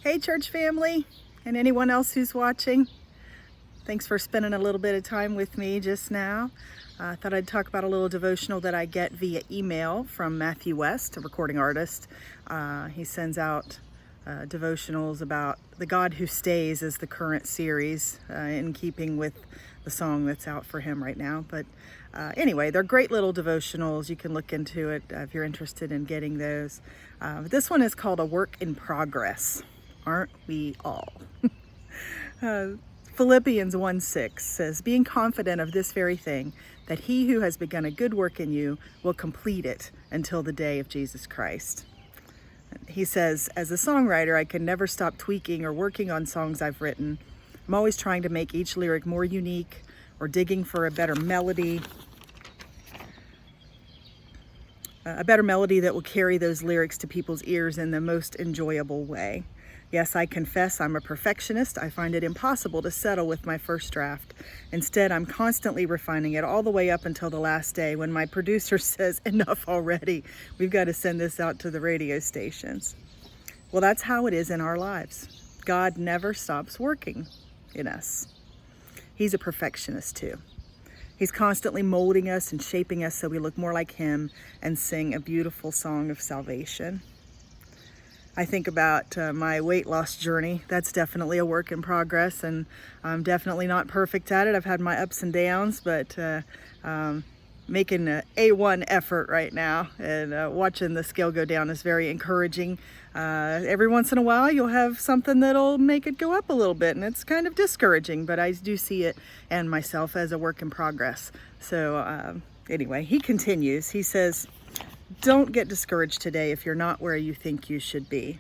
Hey church family and anyone else who's watching. Thanks for spending a little bit of time with me just now. I thought I'd talk about a little devotional that I get via email from Matthew West, a recording artist. He sends out devotionals about the God who stays as the current series in keeping with the song that's out for him right now. But anyway, they're great little devotionals. You can look into it if you're interested in getting those. This one is called A Work in Progress. Aren't we all? Philippians 1:6 says, being confident of this very thing, that he who has begun a good work in you will complete it until the day of Jesus Christ. He says, as a songwriter, I can never stop tweaking or working on songs I've written. I'm always trying to make each lyric more unique or digging for a better melody that will carry those lyrics to people's ears in the most enjoyable way. Yes, I confess I'm a perfectionist. I find it impossible to settle with my first draft. Instead, I'm constantly refining it all the way up until the last day when my producer says, enough already. We've got to send this out to the radio stations. Well, that's how it is in our lives. God never stops working in us. He's a perfectionist too. He's constantly molding us and shaping us so we look more like him and sing a beautiful song of salvation. I think about my weight loss journey. That's definitely a work in progress, and I'm definitely not perfect at it. I've had my ups and downs, but making an A1 effort right now, and watching the scale go down is very encouraging. Every once in a while you'll have something that'll make it go up a little bit, and it's kind of discouraging, but I do see it and myself as a work in progress. So anyway, he continues. He says, don't get discouraged today if you're not where you think you should be.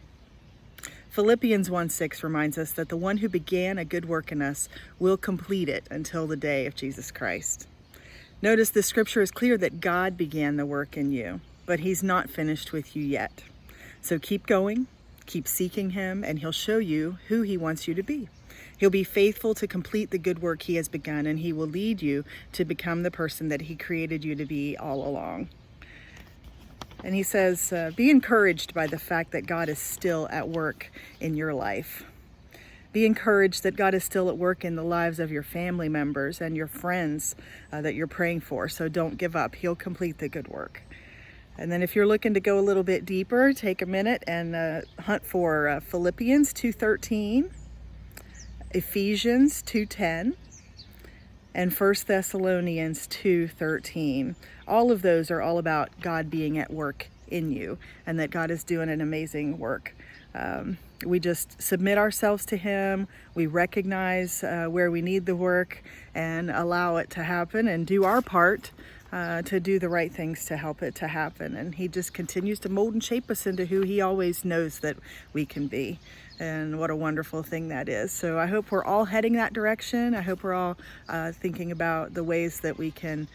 Philippians 1:6 reminds us that the one who began a good work in us will complete it until the day of Jesus Christ. Notice the scripture is clear that God began the work in you, but he's not finished with you yet. So keep going, keep seeking him, and he'll show you who he wants you to be. He'll be faithful to complete the good work he has begun, and he will lead you to become the person that he created you to be all along. And he says, be encouraged by the fact that God is still at work in your life. Be encouraged that God is still at work in the lives of your family members and your friends that you're praying for. So don't give up. He'll complete the good work. And then if you're looking to go a little bit deeper, take a minute and hunt for Philippians 2:13, Ephesians 2:10, and 1 Thessalonians 2:13. All of those are all about God being at work in you and that God is doing an amazing work. We just submit ourselves to him. We recognize where we need the work and allow it to happen and do our part to do the right things to help it to happen. And he just continues to mold and shape us into who he always knows that we can be. And what a wonderful thing that is. So I hope we're all heading that direction. I hope we're all thinking about the ways that we can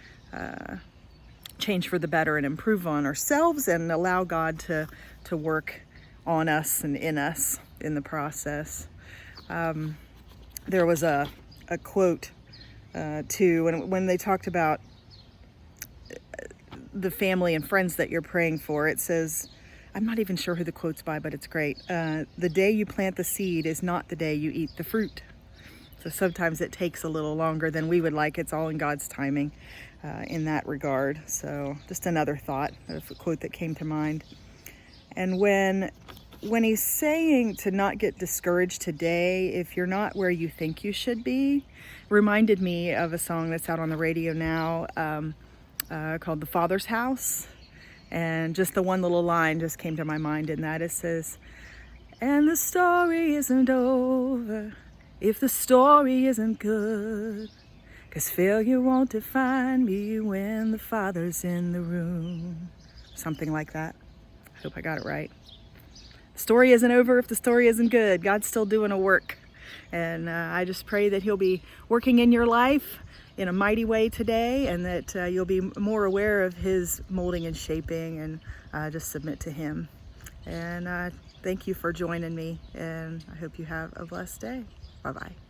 change for the better and improve on ourselves and allow God to work on us and in us in the process. There was a quote too, when they talked about the family and friends that you're praying for. It says, I'm not even sure who the quote's by, but it's great. The day you plant the seed is not the day you eat the fruit. So sometimes it takes a little longer than we would like. It's all in God's timing in that regard. So just another thought of a quote that came to mind. And when he's saying to not get discouraged today, if you're not where you think you should be, reminded me of a song that's out on the radio now called The Father's House. And just the one little line just came to my mind in that. It says, and the story isn't over if the story isn't good, 'cause failure won't define me when the Father's in the room. Something like that. I hope I got it right. The story isn't over if the story isn't good. God's still doing a work. And I just pray that he'll be working in your life in a mighty way today, and that you'll be more aware of his molding and shaping, and just submit to him. And thank you for joining me, and I hope you have a blessed day. Bye-bye.